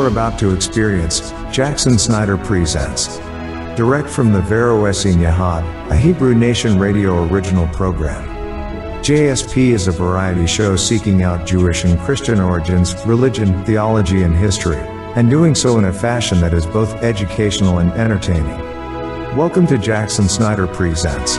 are about to experience, Jackson Snyder presents. Direct from the AD and Yahshua, a Hebrew Nation radio original program. JSP is a variety show seeking out Jewish and Christian origins, religion, theology and history, and doing so in a fashion that is both educational and entertaining. Welcome to Jackson Snyder Presents.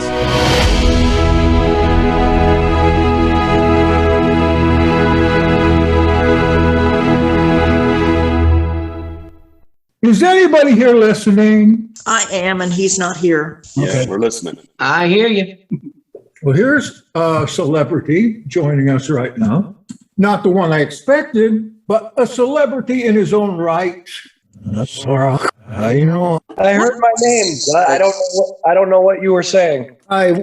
Is anybody here listening? I am, and he's not here. Yeah, we're listening. I hear you. Well, here's a celebrity joining us right now. Not the one I expected, but a celebrity in his own right. That's I know. I heard my name. But I don't know what you were saying.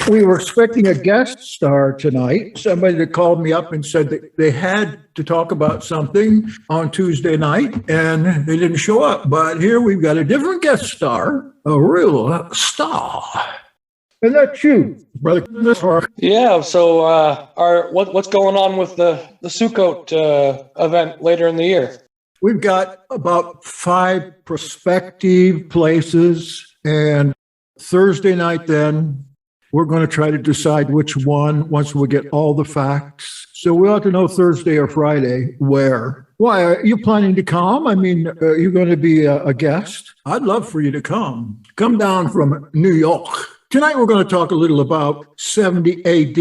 We were expecting a guest star tonight. Somebody that called me up and said that they had to talk about something on Tuesday night, and they didn't show up. But here we've got a different guest star, a real star. And that's you, brother. Yeah. So, what's going on with the Sukkot event later in the year? We've got about 5 prospective places, and Thursday night then, we're going to try to decide which one once we get all the facts. So we ought to know Thursday or Friday where. Why, are you planning to come? I mean, are you going to be a guest? I'd love for you to come. Come down from New York. Tonight we're going to talk a little about 70 AD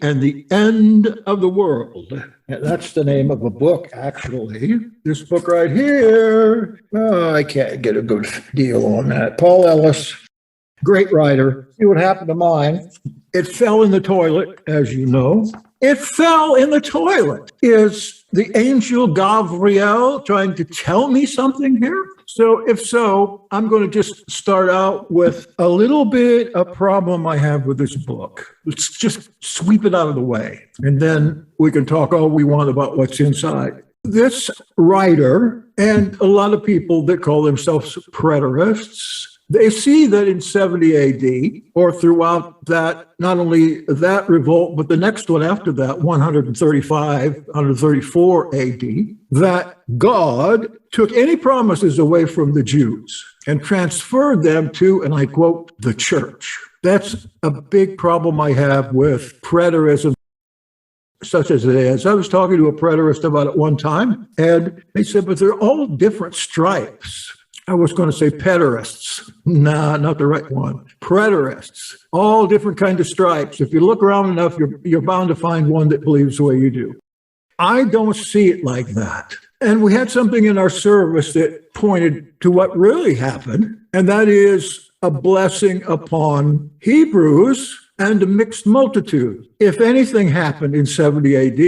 and the end of the world. That's the name of a book, actually. This book right here. Oh, I can't get a good deal on that. Peter Ellis, great writer. See what happened to mine. It fell in the toilet, as you know. It fell in the toilet. Is the angel Gabriel trying to tell me something here? So if so, I'm going to just start out with a little bit of problem I have with this book. Let's just sweep it out of the way, and then we can talk all we want about what's inside. This writer and a lot of people that call themselves preterists, they see that in 70 AD, or throughout that, not only that revolt, but the next one after that, 134 AD, that God took any promises away from the Jews and transferred them to, and I quote, the church. That's a big problem I have with preterism, such as it is. I was talking to a preterist about it one time, and they said, but they're all different stripes. I was going to say pederists. Nah, not the right one. Preterists. All different kinds of stripes. If you look around enough, you're bound to find one that believes the way you do. I don't see it like that. And we had something in our service that pointed to what really happened, and that is a blessing upon Hebrews and a mixed multitude. If anything happened in 70 AD,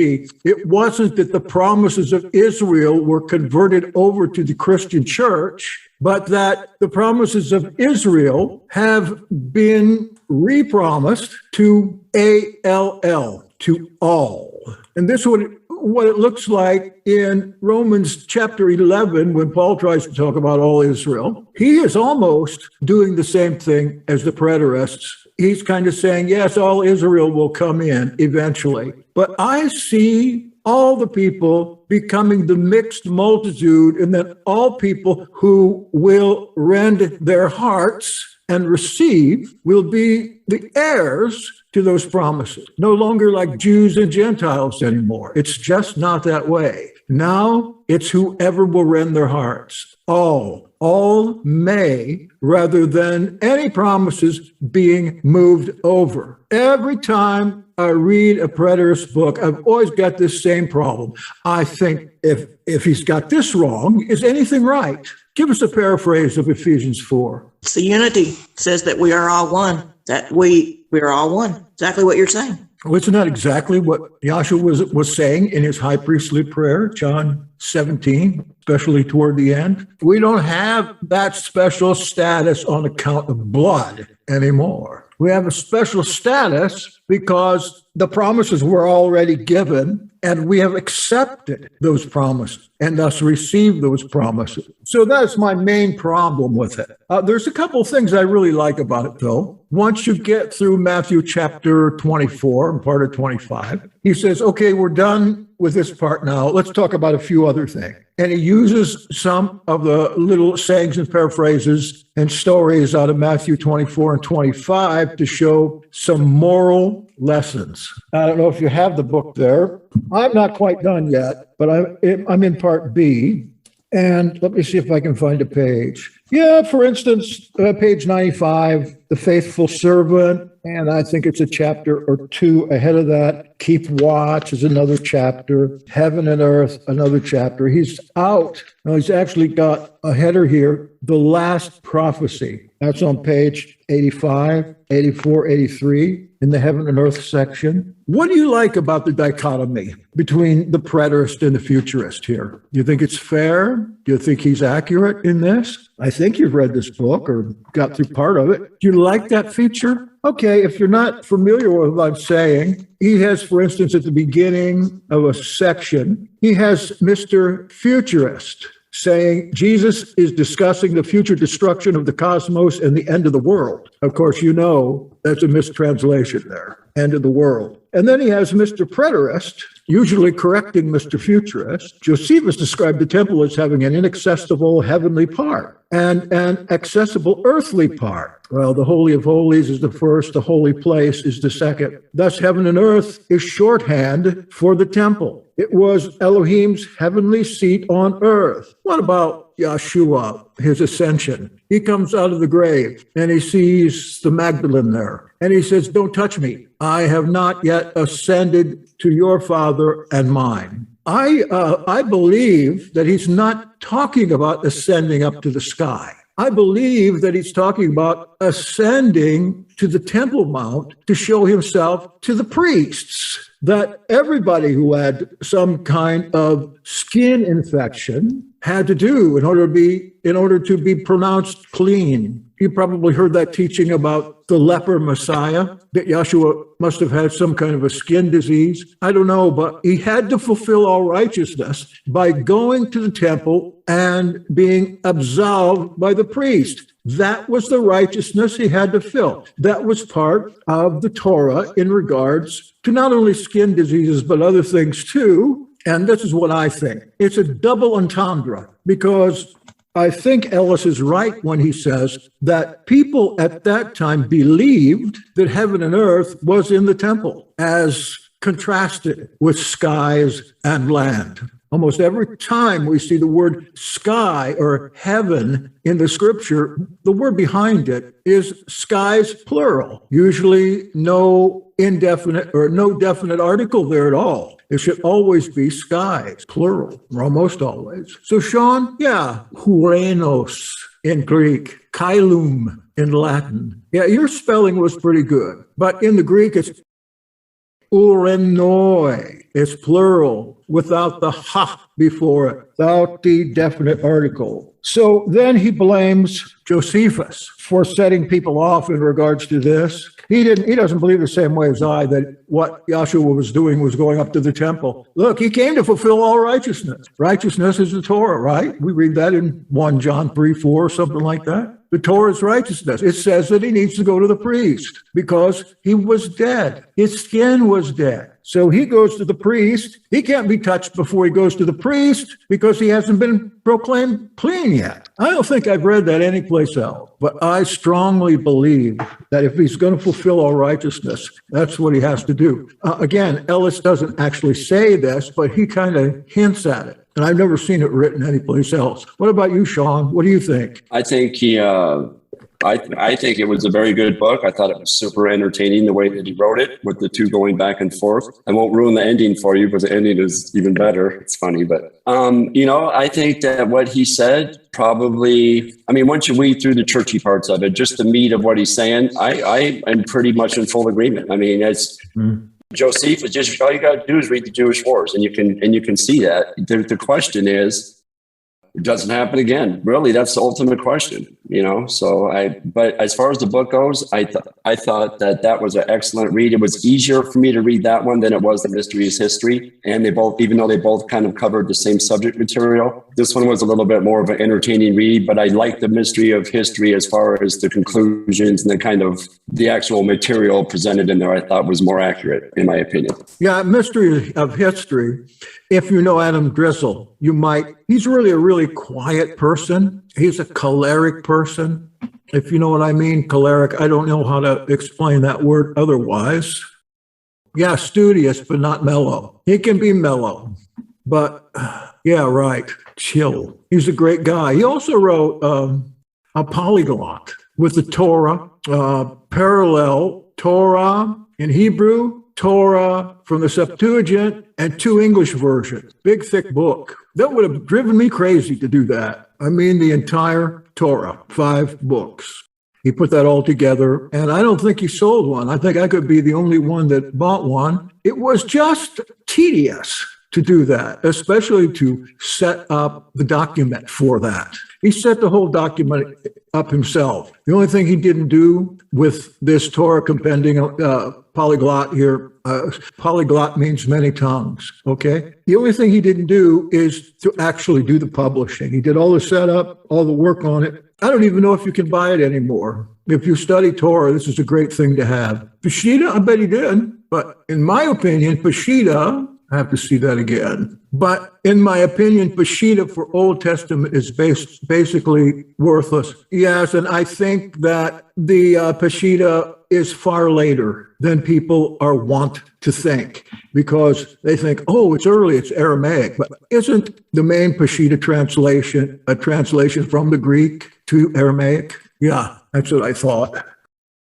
it wasn't that the promises of Israel were converted over to the Christian church, but that the promises of Israel have been repromised to ALL, to all. And this is what it looks like in Romans chapter 11, when Paul tries to talk about all Israel. He is almost doing the same thing as the preterists. He's kind of saying, yes, all Israel will come in eventually. But I see all the people becoming the mixed multitude, and then all people who will rend their hearts and receive will be the heirs to those promises. No longer like Jews and Gentiles anymore. It's just not that way. Now it's whoever will rend their hearts. All may, rather than any promises being moved over. Every time I read a preterist book, I've always got this same problem. I think if he's got this wrong, is anything right? Give us a paraphrase of Ephesians 4. It's the unity. It says that we are all one, that we are all one. Exactly what you're saying. Well, isn't that exactly what Yahshua was saying in his high priestly prayer, John 17, especially toward the end? We don't have that special status on account of blood anymore. We have a special status because the promises were already given, and we have accepted those promises and thus received those promises. So that's my main problem with it. There's a couple of things I really like about it, though. once you get through Matthew chapter 24 and part of 25, he says, okay, we're done with this part now. Let's talk about a few other things. And he uses some of the little sayings and paraphrases and stories out of Matthew 24 and 25 to show some moral lessons. I don't know if you have the book there. I'm not quite done yet, but I'm in part B. And let me see if I can find a page. Yeah, for instance, page 95, the faithful servant. And I think it's a chapter or two ahead of that. Keep watch is another chapter. Heaven and earth, another chapter. He's out. Now, he's actually got a header here, the last prophecy. That's on page 85, 84, 83 in the heaven and earth section. What do you like about the dichotomy between the preterist and the futurist here? Do you think it's fair? Do you think he's accurate in this? I think you've read this book or got through part of it. Do you like that feature? Okay, if you're not familiar with what I'm saying, he has, for instance, at the beginning of a section, he has Mr. Futurist saying Jesus is discussing the future destruction of the cosmos and the end of the world. Of course, you know that's a mistranslation there, end of the world. And then he has Mr. Preterist, usually correcting Mr. Futurist. Josephus described the temple as having an inaccessible heavenly part and an accessible earthly part. Well, the Holy of Holies is the first, the holy place is the second. Thus, heaven and earth is shorthand for the temple. It was Elohim's heavenly seat on earth. What about Yahshua, his ascension? He comes out of the grave and he sees the Magdalene there. And he says, don't touch me. I have not yet ascended to your Father and mine. I believe that he's not talking about ascending up to the sky. I believe that he's talking about ascending to the Temple Mount to show himself to the priests. That everybody who had some kind of skin infection had to do in order to be pronounced clean. You probably heard that teaching about the leper Messiah, that Yahshua must have had some kind of a skin disease. I don't know, but he had to fulfill all righteousness by going to the temple and being absolved by the priest. That was the righteousness he had to fill. That was part of the Torah in regards to not only skin diseases, but other things too. And this is what I think. It's a double entendre, because I think Ellis is right when he says that people at that time believed that heaven and earth was in the temple, as contrasted with skies and land. Almost every time we see the word sky or heaven in the scripture, the word behind it is skies plural. Usually no indefinite or no definite article there at all. It should always be skies, plural, or almost always. So Sean, yeah, hurenos in Greek, kailum in Latin. Yeah, your spelling was pretty good, but in the Greek it's urenoi. It's plural without the ha before it, without the definite article. So then he blames Josephus for setting people off in regards to this. He doesn't believe the same way as I that what Yahshua was doing was going up to the temple. Look, he came to fulfill all righteousness. Righteousness is the Torah, right? We read that in 1 John 3:4, something like that. The Torah is righteousness. It says that he needs to go to the priest because he was dead. His skin was dead. So he goes to the priest. He can't be touched before he goes to the priest because he hasn't been proclaimed clean yet. I don't think I've read that anyplace else, but I strongly believe that if he's going to fulfill all righteousness, that's what he has to do. Again, Ellis doesn't actually say this, but he kind of hints at it. And I've never seen it written anyplace else. What about you, Sean? What do you think? I think I think it was a very good book. I thought it was super entertaining the way that he wrote it, with the two going back and forth. I won't ruin the ending for you, but the ending is even better. It's funny, but I think that what he said probably, once you read through the churchy parts of it, just the meat of what he's saying, I am pretty much in full agreement. It's Josephus, just all you got to do is read the Jewish wars, and you can see that. The question is, it doesn't happen again. Really, that's the ultimate question, you know? But as far as the book goes, I thought that was an excellent read. It was easier for me to read that one than it was The Mystery is History. And they both, even though they both kind of covered the same subject material, this one was a little bit more of an entertaining read, but I liked The Mystery of History as far as the conclusions and the kind of the actual material presented in there, I thought was more accurate, in my opinion. Yeah, Mystery of History. If you know Adam Drizzle, he's really a really quiet person. He's a choleric person. If you know what I mean, choleric, I don't know how to explain that word otherwise. Yeah, studious, but not mellow. He can be mellow, but yeah, right, chill. He's a great guy. He also wrote a polyglot with the Torah, parallel Torah in Hebrew, Torah from the Septuagint, and 2 English versions. Big, thick book. That would have driven me crazy to do that. I mean, the entire Torah, 5 books. He put that all together, and I don't think he sold one. I think I could be the only one that bought one. It was just tedious to do that, especially to set up the document for that. He set the whole document up himself. The only thing he didn't do with this Torah compendium, polyglot here, polyglot means many tongues, okay? The only thing he didn't do is to actually do the publishing. He did all the setup, all the work on it. I don't even know if you can buy it anymore. If you study Torah, this is a great thing to have. Peshitta, I bet he did. But in my opinion, Peshitta, I have to see that again. But in my opinion, Peshitta for Old Testament is basically worthless. Yes, and I think that the Peshitta is far later than people are wont to think, because they think, oh, it's early, it's Aramaic. But isn't the main Peshitta translation a translation from the Greek to Aramaic? Yeah, that's what I thought.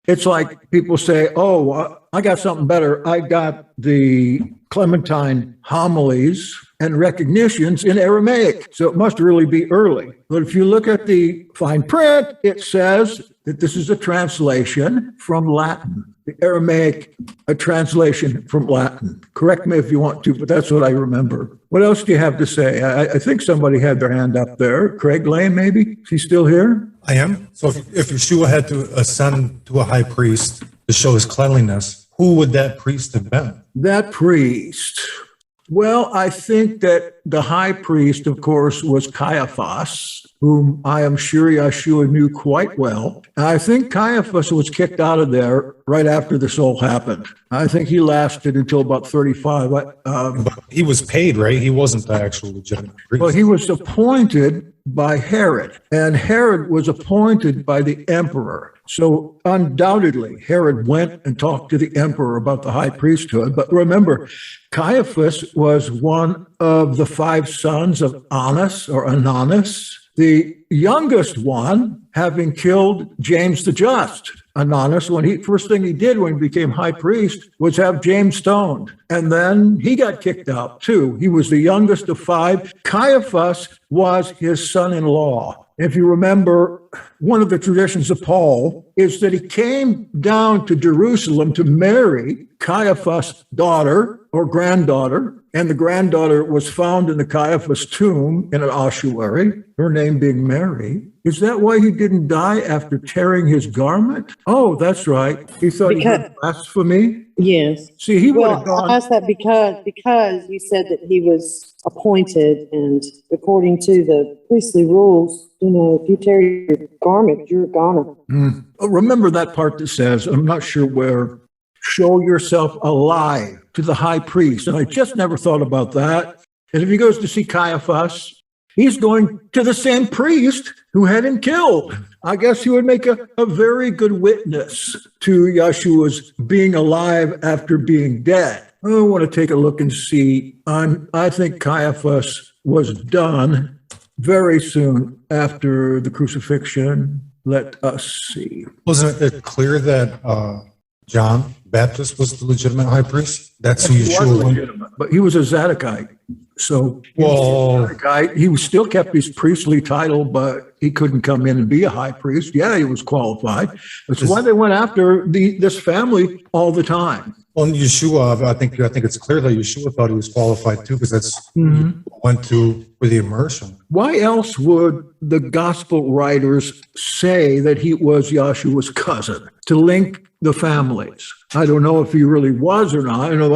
It's like people say, oh, I got something better. I got the Clementine homilies and recognitions in Aramaic. So it must really be early. But if you look at the fine print, it says that this is a translation from Latin. The Aramaic, a translation from Latin. Correct me if you want to, but that's what I remember. What else do you have to say? I think somebody had their hand up there. Craig Lane, maybe? Is he still here? I am. So if Yeshua had to ascend to a high priest to show his cleanliness, who would that priest have been? That priest. Well, I think that the high priest, of course, was Caiaphas, whom I am sure Yahshua knew quite well. And I think Caiaphas was kicked out of there right after this all happened. I think he lasted until about 35. But he was paid, right? He wasn't the actual legitimate priest. Well, he was appointed by Herod, and Herod was appointed by the emperor. So undoubtedly, Herod went and talked to the emperor about the high priesthood. But remember, Caiaphas was one of the 5 sons of Annas or Ananus, the youngest one, having killed James the Just. Ananus, first thing he did when he became high priest was have James stoned. And then he got kicked out too. He was the youngest of 5. Caiaphas was his son-in-law. If you remember, one of the traditions of Paul is that he came down to Jerusalem to marry Caiaphas' daughter or granddaughter, and the granddaughter was found in the Caiaphas tomb in an ossuary, her name being Mary. Is that why he didn't die after tearing his garment? Oh, that's right. He thought he did blasphemy. Yes. See, he would have gone. I asked that because you said that he was appointed, and according to the priestly rules, if you tear your garment, you're a goner. Remember that part that says, I'm not sure where, show yourself alive to the high priest. And I just never thought about that. And if he goes to see Caiaphas, he's going to the same priest who had him killed. I guess he would make a very good witness to Yahshua's being alive after being dead. I want to take a look and see. I think Caiaphas was done very soon after the crucifixion. Let us see. Wasn't it clear that John Baptist was the legitimate high priest? That's who Yeshua was. But he was a Zadokite. So Well, he was still kept his priestly title, but he couldn't come in and be a high priest. Yeah, he was qualified. That's why they went after this family all the time. on Yeshua, I think it's clear that Yeshua thought he was qualified too, because that's went to for the immersion. Why else would the gospel writers say that he was Yahshua's cousin to link the families? I don't know if he really was or not. I know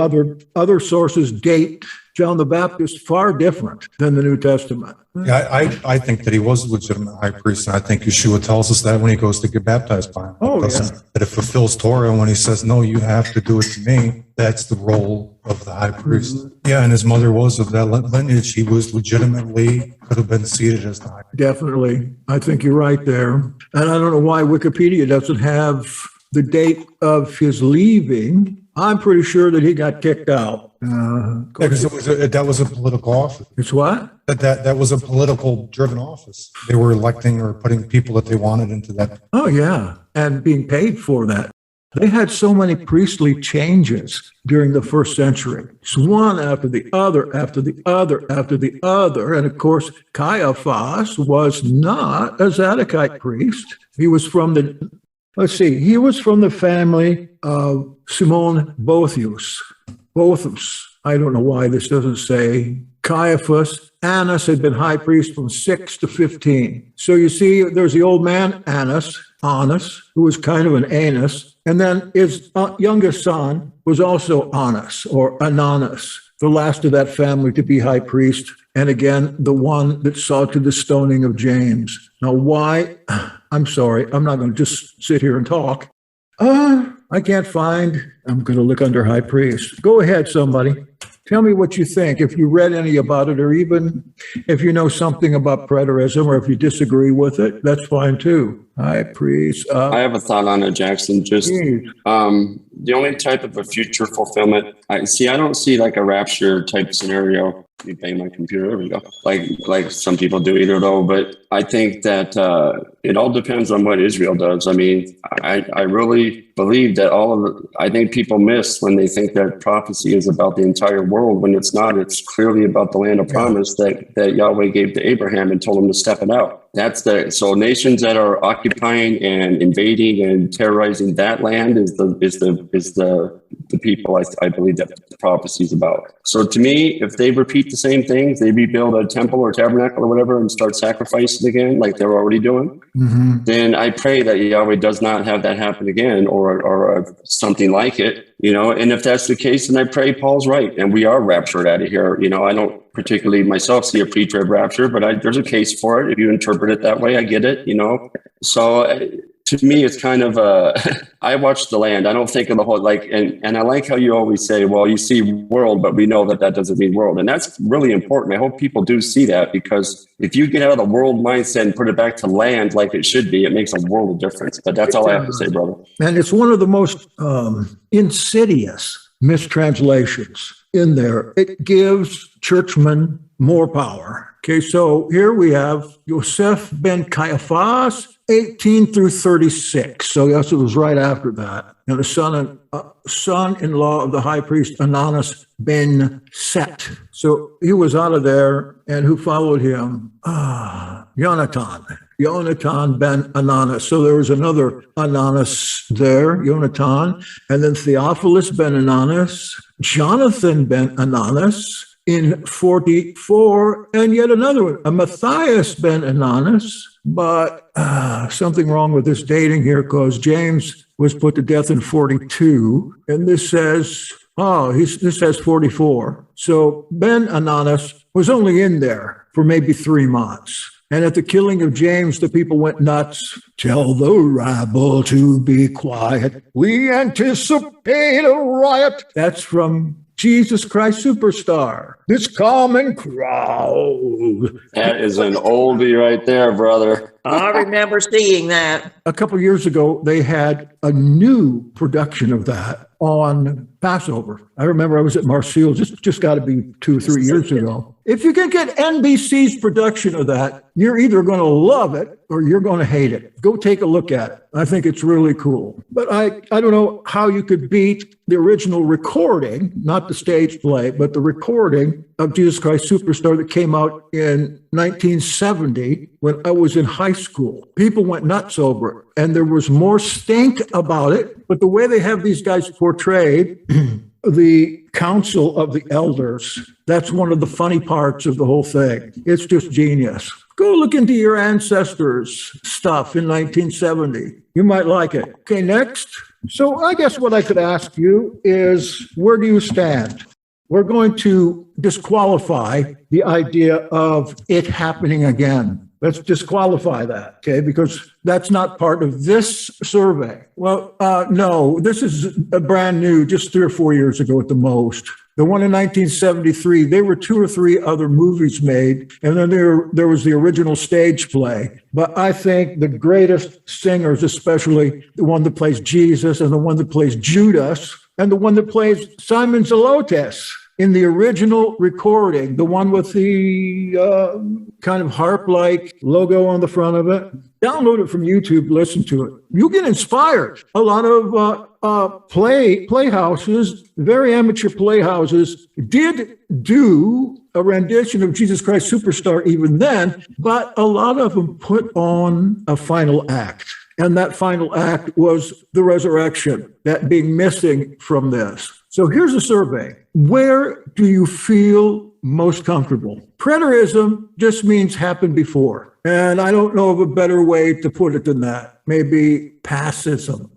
other sources date John the Baptist far different than the New Testament. Yeah, I think that he was a legitimate high priest, and I think Yeshua tells us that when he goes to get baptized by him. Oh, That it fulfills Torah, and when he says, no, you have to do it to me, that's the role of the high priest. Yeah, and his mother was of that lineage. He was legitimately, could have been seated as the high priest. Definitely. I think you're right there. And I don't know why Wikipedia doesn't have the date of his leaving. I'm pretty sure that he got kicked out. Because that was a political office. It's what? That was a political driven office. They were electing or putting people that they wanted into that. Oh, yeah. And being paid for that. They had so many priestly changes during the first century. It's one after the other, after the other, after the other. And of course, Caiaphas was not a Zadokite priest. He was from he was from the family of Simon Boethus. I don't know why this doesn't say Caiaphas. Annas had been high priest from 6 to 15. So you see, there's the old man, Annas, who was kind of an anus. And then his youngest son was also Annas or Ananus, the last of that family to be high priest. And again, the one that saw to the stoning of James. Now, why? I'm sorry, I'm not going to just sit here and talk. I can't find. I'm going to look under high priest. Go ahead, somebody. Tell me what you think. If you read any about it, or even if you know something about preterism, or if you disagree with it, that's fine too. High priest. I have a thought on it, Jackson. Just the only type of a future fulfillment I don't see like a rapture type scenario. You bang my computer. There we go. Like some people do either though. But I think that it all depends on what Israel does. I mean, I really believe that I think people miss when they think that prophecy is about the entire world when it's not. It's clearly about the land of promise that Yahweh gave to Abraham and told him to step it out. So nations that are occupying and invading and terrorizing that land is the people I believe that the prophecy is about. So to me, if they repeat the same things, they rebuild a temple or tabernacle or whatever and start sacrificing again like they're already doing, then I pray that Yahweh does not have that happen again or something like it. And if that's the case, then I pray Paul's right and we are raptured out of here. I don't particularly myself see a pre-trib rapture, but there's a case for it. If you interpret it that way, I get it, So to me, it's kind of I watch the land. I don't think of the whole, and I like how you always say, well, you see world, but we know that doesn't mean world. And that's really important. I hope people do see that, because if you get out of the world mindset and put it back to land like it should be, it makes a world of difference. But that's all I have to say, brother. And it's one of the most insidious mistranslations in there. It gives churchmen more power. Okay, so here we have Yosef ben Caiaphas, 18 through 36. So yes, it was right after that. And the son-in-law of the high priest Ananus ben Set. So he was out of there, and who followed him? Yonatan ben Ananus. So there was another Ananus there, Yonatan, and then Theophilus ben Ananus, Jonathan ben Ananus in 44, and yet another one, a Matthias ben Ananus. But something wrong with this dating here, because James was put to death in 42, and this says, this says 44. So Ben Ananus was only in there for maybe 3 months. And at the killing of James, the people went nuts. Tell the rabble to be quiet. We anticipate a riot. That's from Jesus Christ Superstar. This common crowd. That is an oldie right there, brother. I remember seeing that. A couple of years ago, they had a new production of that on Passover. I remember I was at Marseille, just got to be 2 or 3 years ago. If you can get NBC's production of that, you're either going to love it or you're going to hate it. Go take a look at it. I think it's really cool. But I don't know how you could beat the original recording, not the stage play, but the recording of Jesus Christ Superstar that came out in 1970 when I was in high school. People went nuts over it, and there was more stink about it. But the way they have these guys portrayed, the council of the elders, that's one of the funny parts of the whole thing. It's just genius. Go look into your ancestors' stuff in 1970. You might like it. Okay, next. So I guess what I could ask you is, where do you stand? We're going to disqualify the idea of it happening again. Let's disqualify that, okay? Because that's not part of this survey. Well, no, this is a brand new, just 3 or 4 years ago at the most. The one in 1973, there were 2 or 3 other movies made, and then there was the original stage play. But I think the greatest singers, especially the one that plays Jesus and the one that plays Judas and the one that plays Simon Zelotes, in the original recording, the one with the kind of harp-like logo on the front of it, download it from YouTube, listen to it. You'll get inspired. A lot of playhouses, very amateur playhouses, did do a rendition of Jesus Christ Superstar even then, but a lot of them put on a final act. And that final act was the resurrection, that being missing from this. So here's a survey. Where do you feel most comfortable? Preterism just means happened before. And I don't know of a better way to put it than that. Maybe pastism.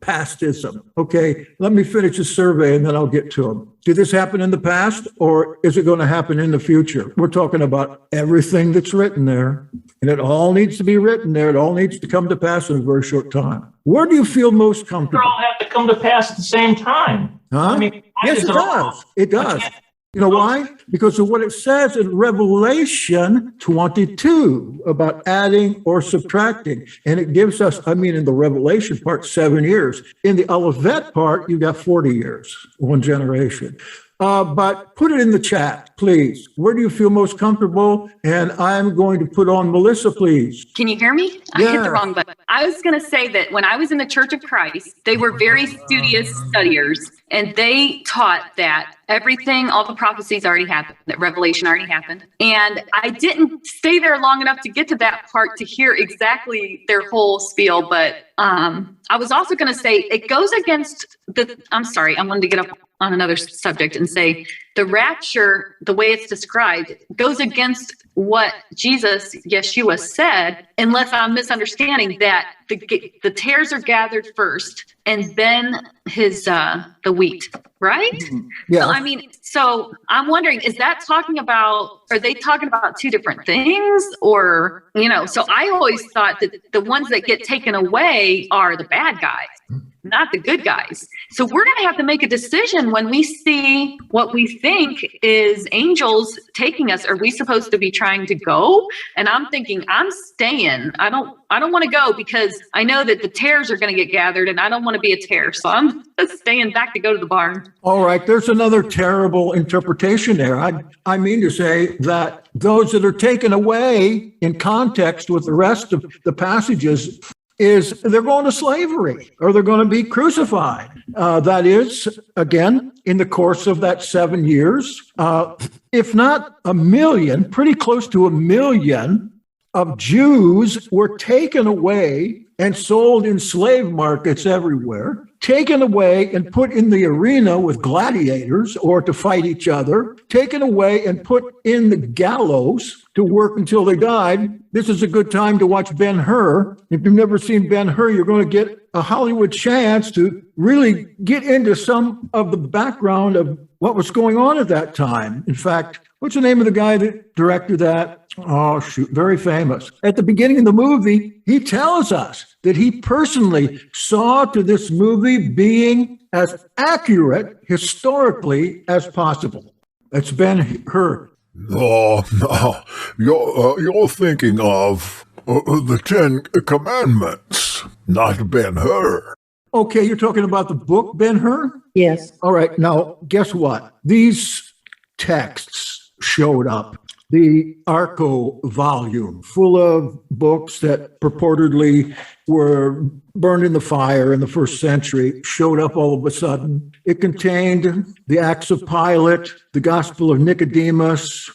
Okay, let me finish the survey and then I'll get to them. Did this happen in the past or is it going to happen in the future? We're talking about everything that's written there. And it all needs to be written there. It all needs to come to pass in a very short time. Where do you feel most comfortable? They all have to come to pass at the same time. Huh? I mean, Yes, it does. It does. You know why? Because of what it says in Revelation 22 about adding or subtracting. And it gives us, in the Revelation part, 7 years. In the Olivet part, you got 40 years, one generation. But put it in the chat, please. Where do you feel most comfortable? And I'm going to put on Melissa, please. Can you hear me? I hit the wrong button. I was going to say that when I was in the Church of Christ, they were very studious studiers, and they taught that everything, all the prophecies already happened, that Revelation already happened. And I didn't stay there long enough to get to that part to hear exactly their whole spiel. But I was also going to say it goes against I wanted to get up on another subject and say the rapture, the way it's described, goes against what Jesus, Yahshua, said, unless I'm misunderstanding that the tares are gathered first and then the wheat, right? Yeah. So I'm wondering, are they talking about two different things? Or, so I always thought that the ones that get taken away are the bad guys, not the good guys. So we're going to have to make a decision when we see what we think is angels taking us. Are we supposed to be trying to go? And I'm thinking, I'm staying. I don't want to go because I know that the tares are going to get gathered and I don't want to be a tare. So I'm staying back to go to the barn. All right. There's another terrible interpretation there. I mean to say that those that are taken away in context with the rest of the passages is they're going to slavery or they're going to be crucified. That is, again, in the course of that 7 years, if not 1 million, pretty close to 1 million of Jews were taken away and sold in slave markets everywhere, taken away and put in the arena with gladiators or to fight each other, taken away and put in the gallows to work until they died. This is a good time to watch Ben-Hur. If you've never seen Ben-Hur, you're going to get a Hollywood chance to really get into some of the background of what was going on at that time. In fact, what's the name of the guy that directed that? Oh, shoot, very famous. At the beginning of the movie, he tells us that he personally saw to this movie being as accurate historically as possible. That's Ben-Hur. No, you're thinking of the 10 Commandments, not Ben-Hur. Okay, you're talking about the book Ben-Hur? Yes. All right, now, guess what? These texts showed up the Arco volume, full of books that purportedly were burned in the fire in the first century, showed up all of a sudden. It contained the Acts of Pilate, the Gospel of Nicodemus,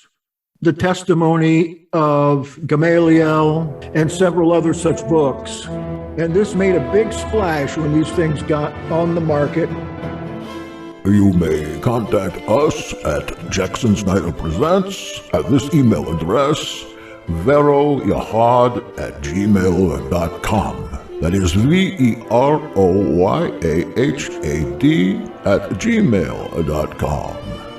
the testimony of Gamaliel, and several other such books. And this made a big splash when these things got on the market. You may contact us at Jackson Snyder Presents at this email address, veroyahad@gmail.com. That is veroyahad@gmail.com.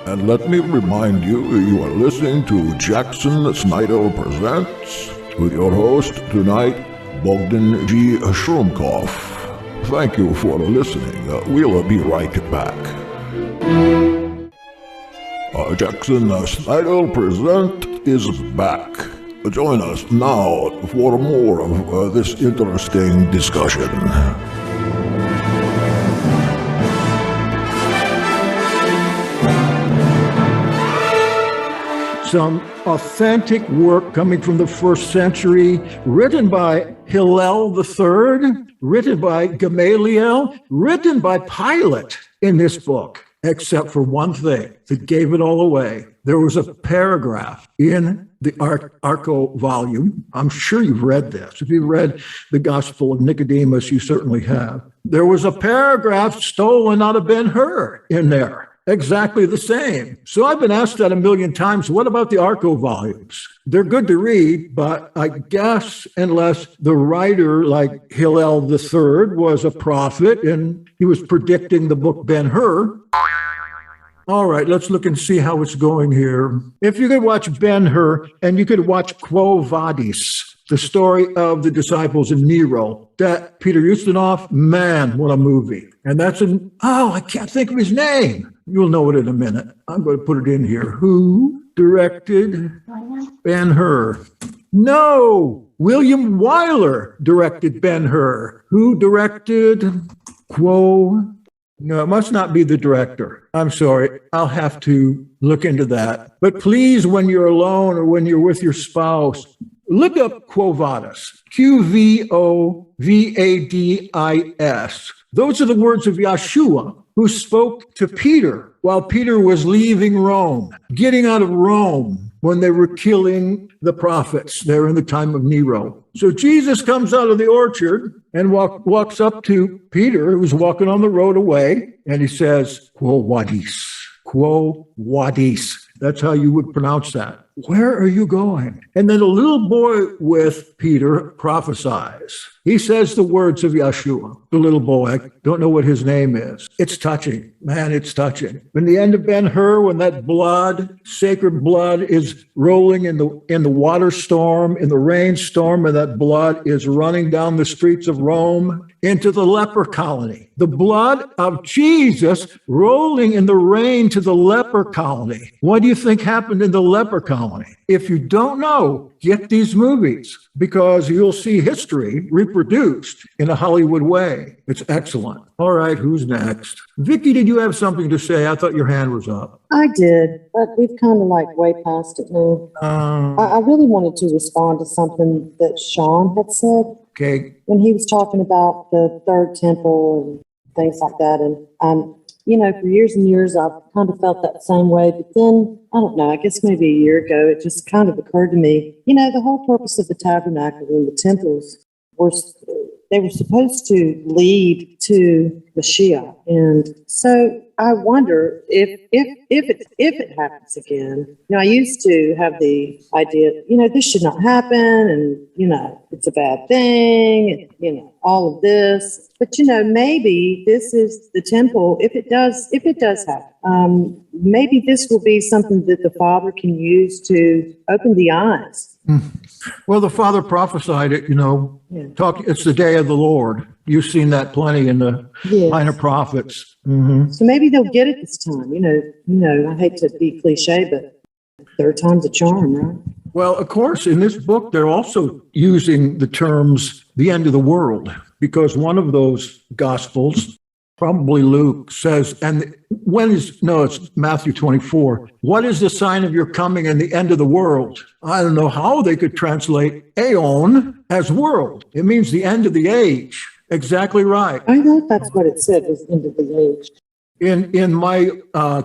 And let me remind you, you are listening to Jackson Snyder Presents with your host tonight, Bogdan G. Shrumkov. Thank you for listening. We'll be right back. Jackson Snyder Present is back. Join us now for more of this interesting discussion. Some authentic work coming from the first century, written by Hillel III, written by Gamaliel, written by Pilate in this book, except for one thing that gave it all away. There was a paragraph in the Arco volume. I'm sure you've read this. If you've read the Gospel of Nicodemus, you certainly have. There was a paragraph stolen out of Ben-Hur in there. Exactly the same. So I've been asked that a million times. What about the Arco volumes? They're good to read, but I guess unless the writer, like Hillel III, was a prophet and he was predicting the book Ben-Hur. All right, let's look and see how it's going here. If you could watch Ben-Hur and you could watch Quo Vadis, the story of the disciples of Nero, that Peter Ustinov, man, what a movie. And that's I can't think of his name. You'll know it in a minute. I'm going to put it in here. Who directed Ben-Hur? No, William Wyler directed Ben-Hur. Who directed Quo? No, it must not be the director. I'm sorry. I'll have to look into that. But please, when you're alone or when you're with your spouse, look up Quo Vadis, Qvovadis. Those are the words of Yahshua, who spoke to Peter while Peter was leaving Rome, getting out of Rome when they were killing the prophets there in the time of Nero. So Jesus comes out of the orchard and walks up to Peter, who's walking on the road away, and he says, Quo Vadis, Quo Vadis. That's how you would pronounce that. Where are you going? And then a little boy with Peter prophesies. He says the words of Yahshua, the little boy. I don't know what his name is. It's touching. Man, it's touching. In the end of Ben-Hur, when that blood, sacred blood, is rolling in the water storm, in the rainstorm, and that blood is running down the streets of Rome into the leper colony. The blood of Jesus rolling in the rain to the leper colony. What do you think happened in the leper colony? If you don't know, get these movies, because you'll see history reproduced in a Hollywood way. It's excellent. All right, who's next? Vicki, did you have something to say? I thought your hand was up. I did, but we've kind of way past it now. I really wanted to respond to something that Sean had said. Okay. When he was talking about the third temple and things like that. And, for years and years, I've kind of felt that same way. But then, I don't know, I guess maybe a year ago, it just kind of occurred to me, the whole purpose of the tabernacle and the temples they were supposed to lead to Mashiach. And so I wonder if it happens again. I used to have the idea, this should not happen, and it's a bad thing, and all of this. But maybe this is the temple. If it does happen, maybe this will be something that the Father can use to open the eyes. Well, the Father prophesied it, it's the day of the Lord. You've seen that plenty in the line of prophets. Mm-hmm. So maybe they'll get it this time. I hate to be cliche, but third time's a charm, right? Well, of course, in this book, they're also using the terms the end of the world, because one of those gospels Probably Luke says, and it's Matthew 24. What is the sign of your coming and the end of the world? I don't know how they could translate aeon as world. It means the end of the age. Exactly right. I thought that's what it said, was end of the age. In my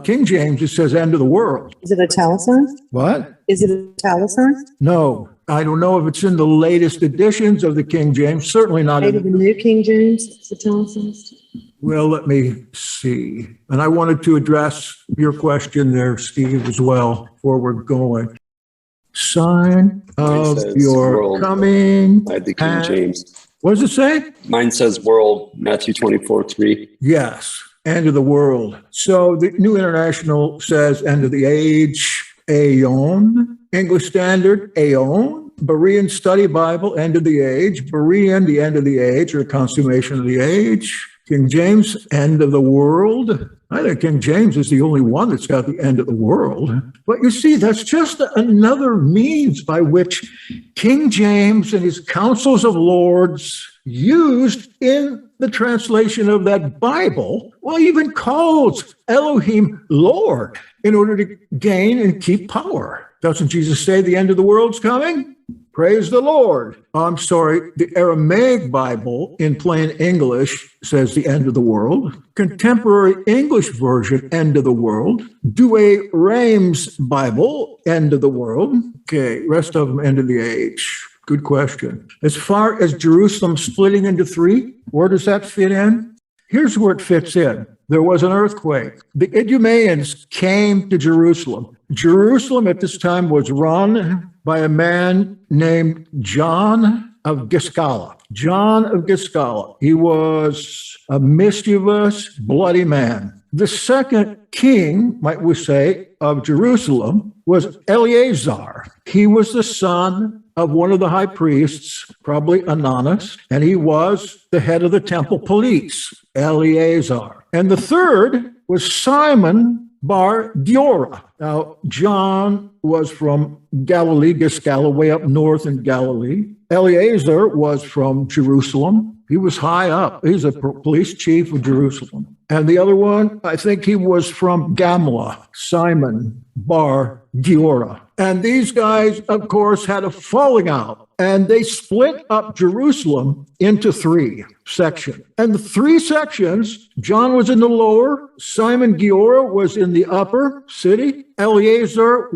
King James, it says end of the world. Is it italicized? What? Is it italicized? No, I don't know if it's in the latest editions of the King James. Certainly not. Maybe the New King James is italicized. Well, let me see. And I wanted to address your question there, Steve, as well, before we're going. Sign of your world. coming. I had the King James. What does it say? Mine says world, Matthew 24:3. Yes, end of the world. So the New International says end of the age, aeon. English Standard, aeon. Berean Study Bible, end of the age. Berean, the end of the age, or consummation of the age. King James, end of the world. I think King James is the only one that's got the end of the world. But you see, that's just another means by which King James and his councils of lords used in the translation of that Bible, well, even calls Elohim Lord in order to gain and keep power. Doesn't Jesus say the end of the world's coming? Praise the Lord. I'm sorry, the Aramaic Bible in plain English says the end of the world. Contemporary English version, end of the world. Douay Rheims Bible, end of the world. Okay, rest of them, end of the age. Good question. As far as Jerusalem splitting into three, where does that fit in? Here's where it fits in. There was an earthquake. The Idumeans came to Jerusalem. Jerusalem at this time was run by a man named John of Giscala. John of Giscala. He was a mischievous, bloody man. The second king, might we say, of Jerusalem was Eleazar. He was the son of one of the high priests, probably Ananus, and he was the head of the temple police, Eleazar. And the third was Simon Bar Giora. Now, John was from Galilee, Giscala, way up north in Galilee. Eleazar was from Jerusalem. He was high up. He's a police chief of Jerusalem. And the other one, I think he was from Gamla, Simon Bar Giora. And these guys, of course, had a falling out. And they split up Jerusalem into three sections. And the three sections, John was in the lower, Simon Giora was in the upper city, Eleazar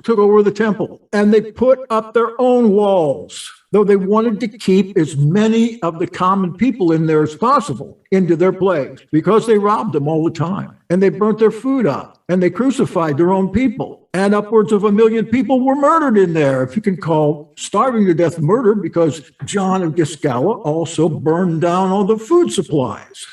took over the temple. And they put up their own walls, though they wanted to keep as many of the common people in there as possible into their place, because they robbed them all the time. And they burnt their food up, and they crucified their own people. And upwards of 1 million people were murdered in there, if you can call starving to death murder, because John of Giscala also burned down all the food supplies.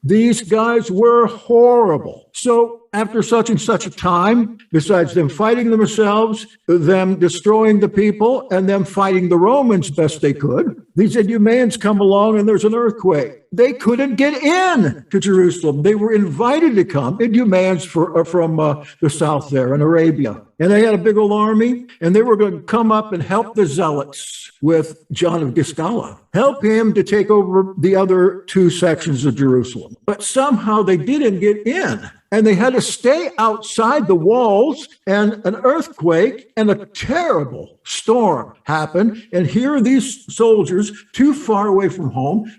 These guys were horrible. So after such and such a time, besides them fighting themselves, them destroying the people, and them fighting the Romans best they could, these Idumeans come along and there's an earthquake. They couldn't get in to Jerusalem. They were invited to come. Idumeans from the south there in Arabia. And they had a big old army, and they were going to come up and help the zealots with John of Giscala, help him to take over the other two sections of Jerusalem. But somehow they didn't get in. And they had to stay outside the walls, and an earthquake and a terrible storm happened. And here are these soldiers too far away from home.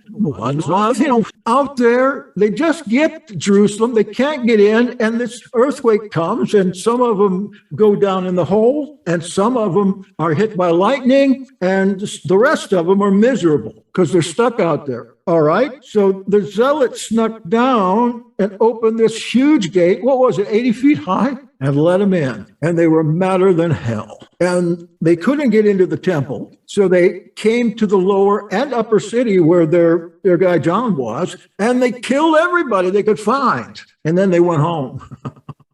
Out there, they just get to Jerusalem. They can't get in, and this earthquake comes, and some of them go down in the hole, and some of them are hit by lightning, and the rest of them are miserable because they're stuck out there. All right. So the zealots snuck down and opened this huge gate. What was it? 80 feet high, and let them in. And they were madder than hell. And they couldn't get into the temple. So they came to the lower and upper city where their guy John was, and they killed everybody they could find. And then they went home.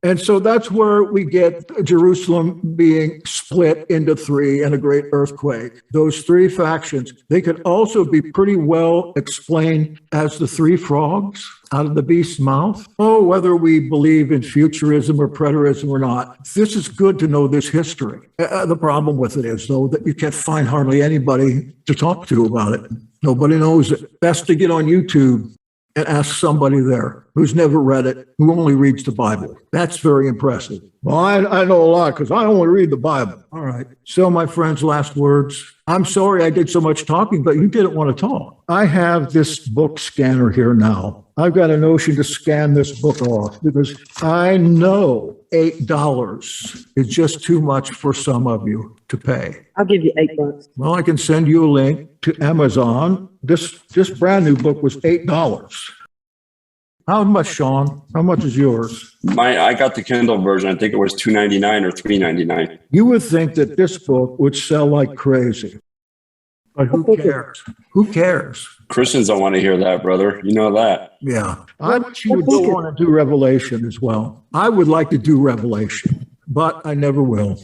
And so that's where we get Jerusalem being split into three and a great earthquake. Those three factions, they could also be pretty well explained as the three frogs out of the beast's mouth. Oh, whether we believe in futurism or preterism or not, this is good to know this history. The problem with it is, though, that you can't find hardly anybody to talk to about it. Nobody knows it. Best to get on YouTube. and ask somebody there who's never read it, who only reads the Bible. That's very impressive. Well, I know a lot because I only read the Bible. All right. So, my friends, last words. I'm sorry I did so much talking, but you didn't want to talk. I have this book scanner here now. I've got a notion to scan this book off because I know $8 is just too much for some of you to pay. I'll give you $8. Well, I can send you a link to Amazon. This brand new book was $8. How much, Sean? How much is yours? I got the Kindle version. I think it was $2.99 or $3.99. You would think that this book would sell like crazy. But who cares? Who cares? Christians don't want to hear that, brother. You know that. Yeah. I want you to go on and do Revelation as well. I would like to do Revelation, but I never will.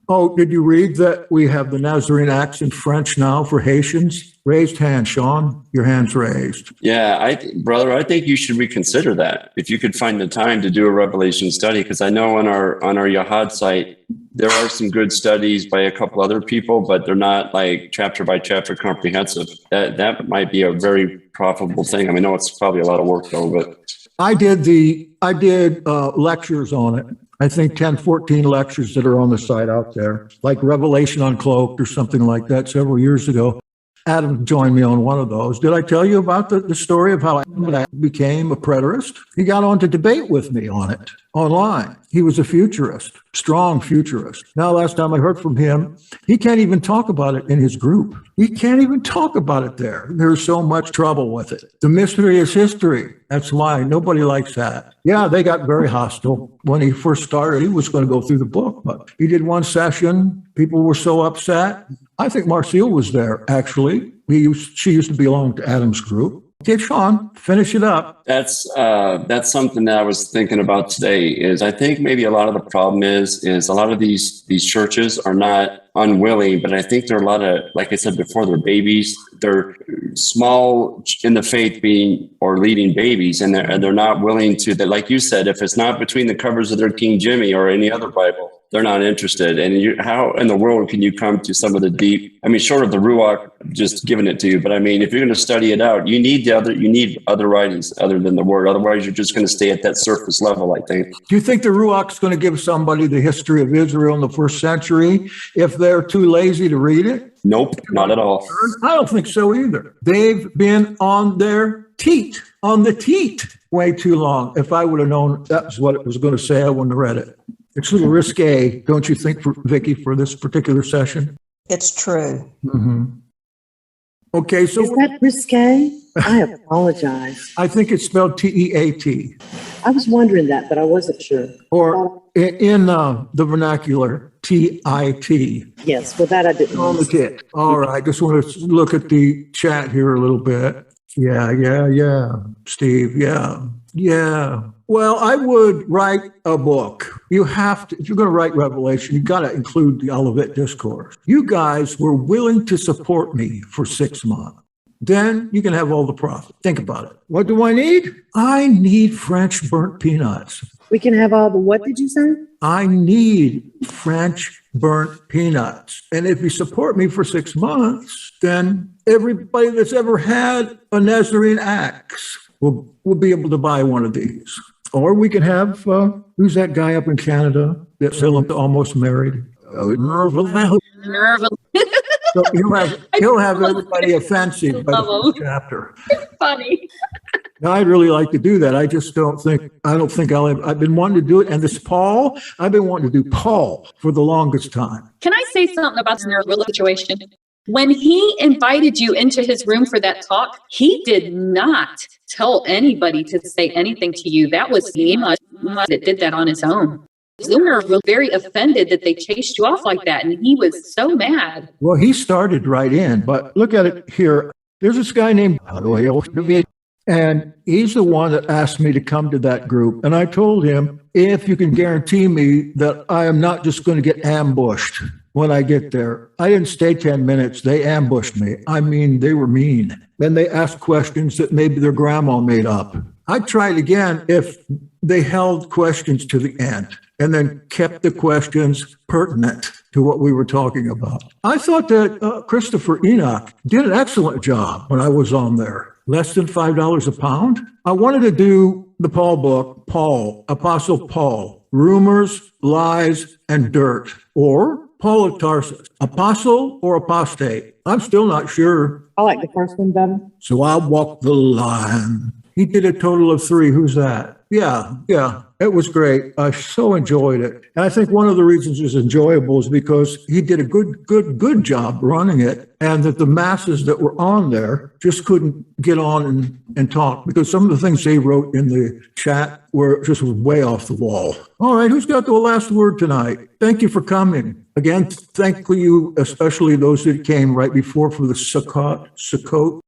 Oh, did you read that we have the Nazarene Acts in French now for Haitians? Raised hand, Sean. Your hand's raised. Yeah, brother, I think you should reconsider that. If you could find the time to do a Revelation study, because I know on our Yahad site, there are some good studies by a couple other people, but they're not like chapter by chapter comprehensive. That might be a very profitable thing. I mean, I know it's probably a lot of work though, but I did lectures on it. I think 10, 14 lectures that are on the site out there, like Revelation Uncloaked or something like that several years ago. Adam joined me on one of those. Did I tell you about the story of how I became a preterist? He got on to debate with me on it online. He was a futurist, strong futurist. Now, last time I heard from him, he can't even talk about it in his group. He can't even talk about it there. There's so much trouble with it. The mystery is history. That's why nobody likes that. Yeah, they got very hostile. When he first started, he was going to go through the book, but he did one session. People were so upset. I think Marcille was there, actually. She used to belong to Adam's group. Okay, Sean, finish it up. That's something that I was thinking about today. Is I think maybe a lot of the problem is a lot of these churches are not unwilling, but I think there are a lot of, like I said before, they're babies. They're small in the faith, being or leading babies, and they're not willing to. That, like you said, if it's not between the covers of their King Jimmy or any other Bible, they're not interested. And how in the world can you come to some of the deep? I mean, short of the Ruach just giving it to you, but I mean, if you're going to study it out, you need other writings other than the Word. Otherwise, you're just going to stay at that surface level, I think. Do you think the Ruach's going to give somebody the history of Israel in the first century if they're too lazy to read it? Nope, not at all. I don't think so either. They've been on the teat way too long. If I would have known that was what it was going to say, I wouldn't have read it. It's a little risque, don't you think, Vicki, for this particular session? It's true. Mm-hmm. Okay, so is that risque? I apologize. I think it's spelled T-E-A-T. I was wondering that, but I wasn't sure. Or in the vernacular, T-I-T. Yes, well, that I didn't know. All right, just want to look at the chat here a little bit. Yeah. Steve, yeah. Well, I would write a book. You have to, if you're going to write Revelation, you got to include the Olivet Discourse. You guys were willing to support me for 6 months. Then you can have all the profit. Think about it. What do I need? I need French burnt peanuts. We can have all the, what did you say? I need French burnt peanuts. And if you support me for 6 months, then everybody that's ever had a Nazarene Acts will be able to buy one of these. Or we can have, who's that guy up in Canada that's almost married? Nerva. So he'll have everybody offensive by the first chapter. Funny. Now, I'd really like to do that. I don't think I've been wanting to do it. And this Paul, I've been wanting to do Paul for the longest time. Can I say something about the Nerva situation? When he invited you into his room for that talk, he did not tell anybody to say anything to you. That was he that did that on his own. Zoomer was very offended that they chased you off like that, and he was so mad. Well, he started right in, but look at it here. There's this guy named, and he's the one that asked me to come to that group. And I told him, if you can guarantee me that I am not just going to get ambushed when I get there. I didn't stay 10 minutes. They ambushed me. I mean, they were mean. Then they asked questions that maybe their grandma made up. I'd try it again if they held questions to the end and then kept the questions pertinent to what we were talking about. I thought that Christopher Enoch did an excellent job when I was on there. Less than $5 a pound. I wanted to do the Paul book, Paul, Apostle Paul, Rumors, Lies, and Dirt, or Paul of Tarsus, Apostle or Apostate. I'm still not sure. I like the first one better. So I'll walk the line. He did a total of 3. Who's that? Yeah. It was great. I so enjoyed it. And I think one of the reasons it's enjoyable is because he did a good job running it, and that the masses that were on there just couldn't get on and talk, because some of the things they wrote in the chat were just way off the wall. All right, who's got the last word tonight? Thank you for coming. Again, thank you, especially those that came right before for the Sukkot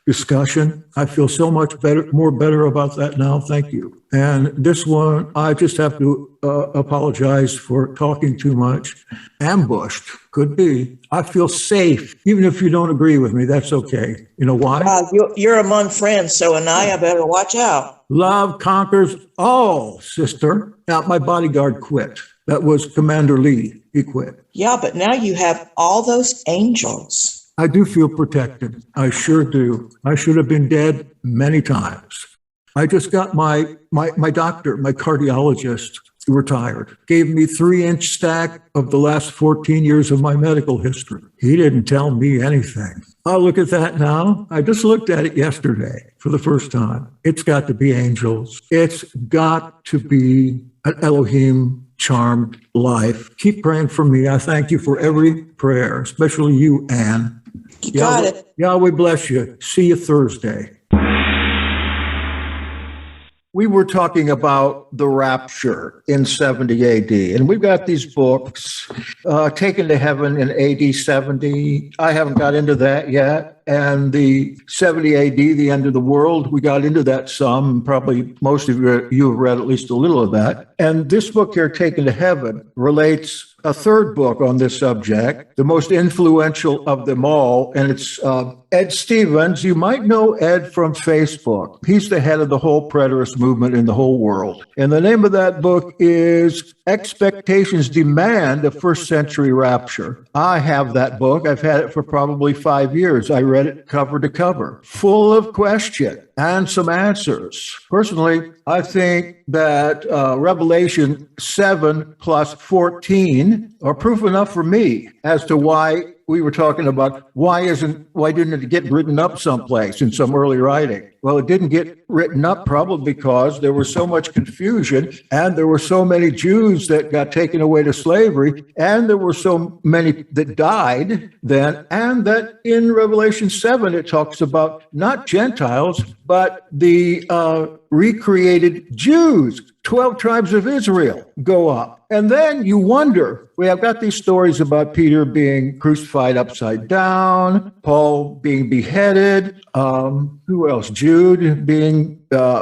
discussion. I feel so much better about that now. Thank you. And this one, I just have to apologize for talking too much. Ambushed, could be. I feel safe, even if you don't agree with me. That's okay. You know why? You're among friends, so Anaya better watch out. Love conquers all, sister. Now, my bodyguard quit. That was Commander Lee. He quit. Yeah, but now you have all those angels. I do feel protected. I sure do. I should have been dead many times. I just got my doctor, my cardiologist, retired, gave me 3-inch stack of the last 14 years of my medical history. He didn't tell me anything. I look at that now. I just looked at it yesterday for the first time. It's got to be angels. It's got to be an Elohim charmed life. Keep praying for me. I thank you for every prayer, especially you, Anne. You got it. Yahweh bless you. See you Thursday. We were talking about the rapture in 70 AD, and we've got these books, Taken to Heaven in AD 70. I haven't got into that yet. And the 70 AD, the end of the world, we got into that some. Probably most of you have read at least a little of that. And this book here, Taken to Heaven, relates a third book on this subject, the most influential of them all. And it's Ed Stevens. You might know Ed from Facebook. He's the head of the whole preterist movement in the whole world. And the name of that book is Expectations Demand a First Century Rapture. I have that book. I've had it for probably 5 years. I read it cover to cover, full of question and some answers. Personally, I think that Revelation 7 plus 14 are proof enough for me as to why we were talking about why didn't it get written up someplace in some early writing? Well, it didn't get written up probably because there was so much confusion, and there were so many Jews that got taken away to slavery, and there were so many that died then, and that in Revelation 7 it talks about not Gentiles, but the recreated Jews. 12 tribes of Israel go up. And then you wonder, we have got these stories about Peter being crucified upside down, Paul being beheaded, who else? Jude being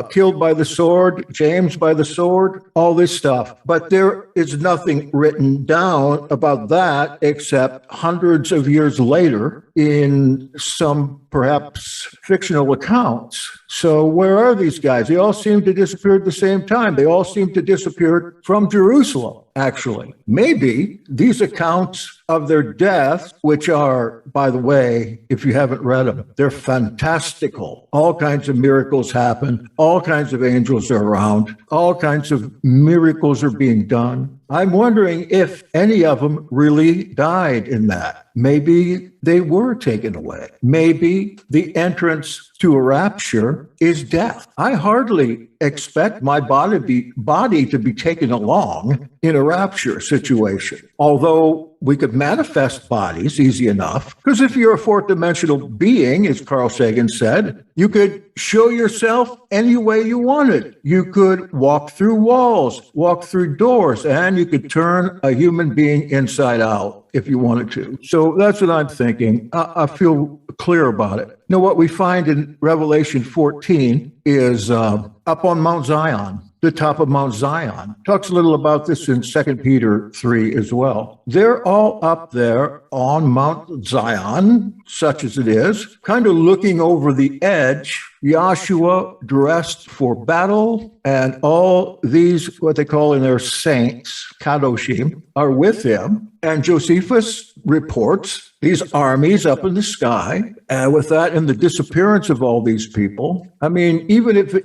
killed by the sword, James by the sword, all this stuff. But there is nothing written down about that except hundreds of years later in some perhaps fictional accounts. So where are these guys? They all seem to disappear at the same time. They all seem to disappear from Jerusalem, actually. Maybe these accounts of their death, which are, by the way, if you haven't read them, they're fantastical. All kinds of miracles happen. All kinds of angels are around. All kinds of miracles are being done. I'm wondering if any of them really died in that. Maybe they were taken away. Maybe the entrance to a rapture is death. I hardly expect my body to be taken along in a rapture situation, although we could manifest bodies easy enough, because if you're a fourth dimensional being, as Carl Sagan said, you could show yourself any way you wanted. You could walk through walls, walk through doors, and you could turn a human being inside out if you wanted to. So that's what I'm thinking. I feel clear about it. Now, what we find in Revelation 14 is up on Mount Zion, the top of Mount Zion. Talks a little about this in 2 Peter 3 as well. They're all up there on Mount Zion, such as it is, kind of looking over the edge. Yahshua dressed for battle, and all these, what they call in their saints, Kadoshim, are with him. And Josephus reports these armies up in the sky, and with that and the disappearance of all these people, I mean,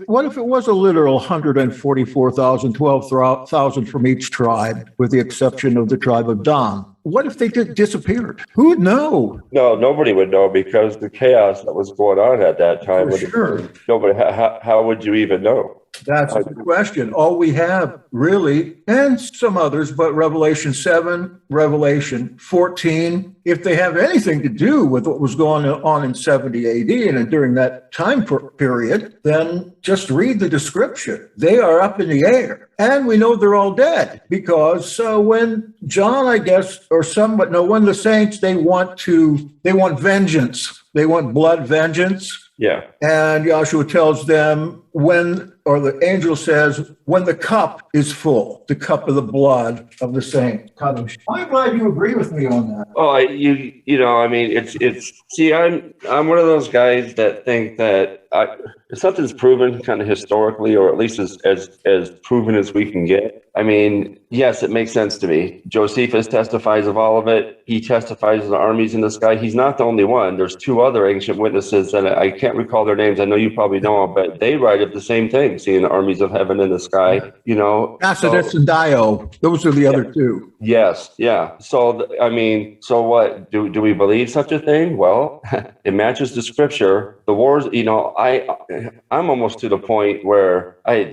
what if it was a literal 144,000, 12,000 from each tribe, with the exception of the tribe of Dan? What if they disappeared? Who would know? No, nobody would know, because the chaos that was going on at that time. For sure. Nobody. How would you even know? That's the question. All we have really, and some others, but Revelation 7, Revelation 14, if they have anything to do with what was going on in 70 AD and during that time period, then just read the description. They are up in the air. And we know they're all dead, because when John, I guess, or some, but no, when the saints, they want vengeance. They want blood vengeance. Yeah. And Yahshua tells them the angel says, when the cup is full, the cup of the blood of the saint. I'm glad you agree with me on that. Oh, I mean, it's. See, I'm one of those guys that think that if something's proven kind of historically, or at least as proven as we can get. I mean, yes, it makes sense to me. Josephus testifies of all of it. He testifies of the armies in the sky. He's not the only one. There's two other ancient witnesses that I can't recall their names. I know you probably know them, but they write of the same thing, seeing the armies of heaven in the sky, Tacitus and Dio, those are the other two. Yes, yeah. So, I mean, so what? Do we believe such a thing? Well, it matches the scripture. The wars, I'm almost to the point where I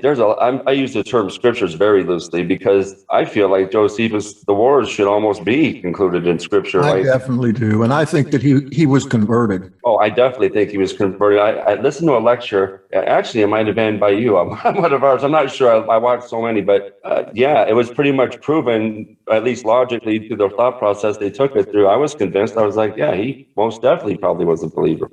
use the term scriptures very loosely, because I feel like Josephus, the wars should almost be concluded in scripture. I definitely do. And I think that he was converted. Oh, I definitely think he was converted. I listened to a lecture. Actually, it might have been by you. One of ours. I'm not sure. I watched so many, but it was pretty much proven, at least logically, through the thought process they took it through. I was convinced. I was like, yeah, he most definitely probably was a believer.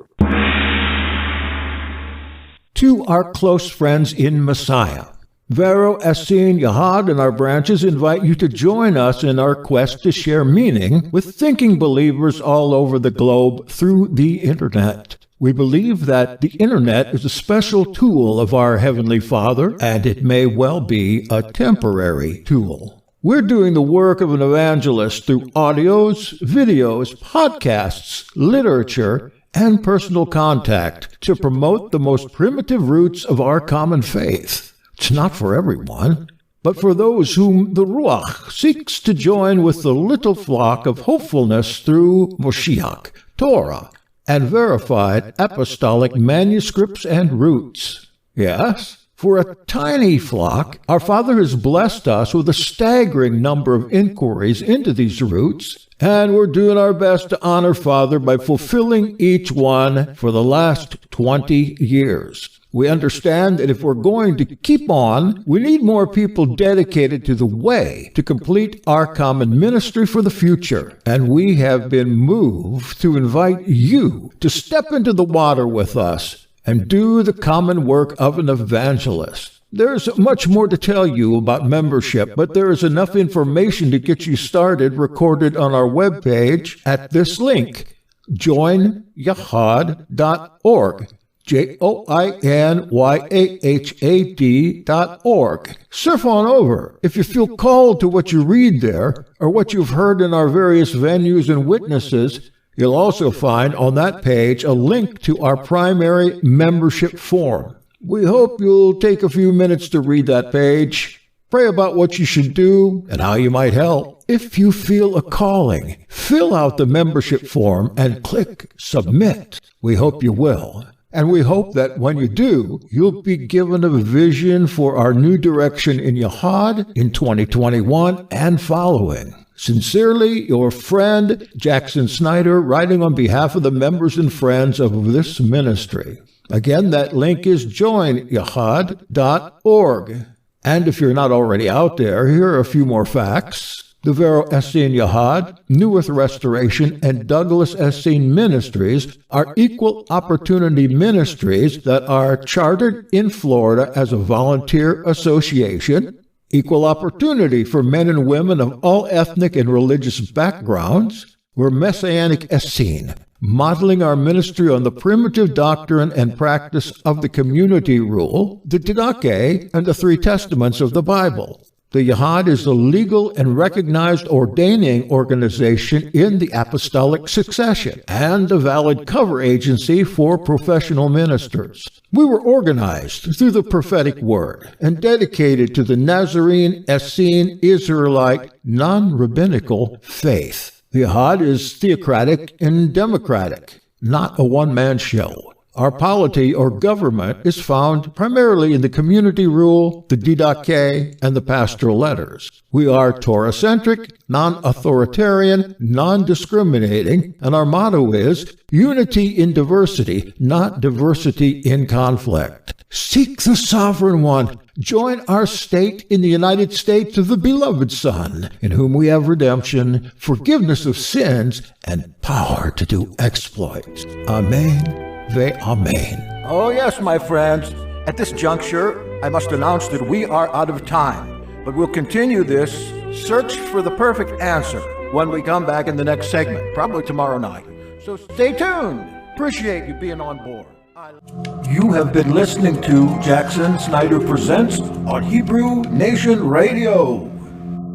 To our close friends in Messiah, Vero, Essene, Yahad, and our branches invite you to join us in our quest to share meaning with thinking believers all over the globe through the Internet. We believe that the Internet is a special tool of our Heavenly Father, and it may well be a temporary tool. We're doing the work of an evangelist through audios, videos, podcasts, literature, and personal contact to promote the most primitive roots of our common faith. It's not for everyone, but for those whom the Ruach seeks to join with the little flock of hopefulness through Moshiach, Torah, and verified apostolic manuscripts and roots. Yes, for a tiny flock, our Father has blessed us with a staggering number of inquiries into these roots, and we're doing our best to honor Father by fulfilling each one for the last 20 years. We understand that if we're going to keep on, we need more people dedicated to the way to complete our common ministry for the future. And we have been moved to invite you to step into the water with us and do the common work of an evangelist. There's much more to tell you about membership, but there is enough information to get you started recorded on our webpage at this link, joinyahad.org. joinyahad.org. Surf on over. If you feel called to what you read there, or what you've heard in our various venues and witnesses, you'll also find on that page a link to our primary membership form. We hope you'll take a few minutes to read that page, pray about what you should do and how you might help. If you feel a calling, fill out the membership form and click Submit. We hope you will. And we hope that when you do, you'll be given a vision for our new direction in Yahad in 2021 and following. Sincerely, your friend, Jackson Snyder, writing on behalf of the members and friends of this ministry. Again, that link is joinyahad.org. And if you're not already out there, here are a few more facts. The Vero Essene Yahad, New Earth Restoration, and Douglas Essene Ministries are equal opportunity ministries that are chartered in Florida as a volunteer association. Equal opportunity for men and women of all ethnic and religious backgrounds. We're Messianic Essene, modeling our ministry on the primitive doctrine and practice of the community rule, the Didactics, and the 3 Testaments of the Bible. The Yahad is a legal and recognized ordaining organization in the apostolic succession and a valid cover agency for professional ministers. We were organized through the prophetic word and dedicated to the Nazarene, Essene, Israelite, non-rabbinical faith. The Yahad is theocratic and democratic, not a one-man show. Our polity or government is found primarily in the community rule, the Didactics, and the pastoral letters. We are Torah-centric, non-authoritarian, non-discriminating, and our motto is unity in diversity, not diversity in conflict. Seek the Sovereign One. Join our state in the United States of the Beloved Son, in whom we have redemption, forgiveness of sins, and power to do exploits. Amen. Amen. Oh yes, my friends. At this juncture, I must announce that we are out of time, but we'll continue this search for the perfect answer when we come back in the next segment, probably tomorrow night. So stay tuned. Appreciate you being on board. You have been listening to Jackson Snyder Presents on Hebrew Nation Radio.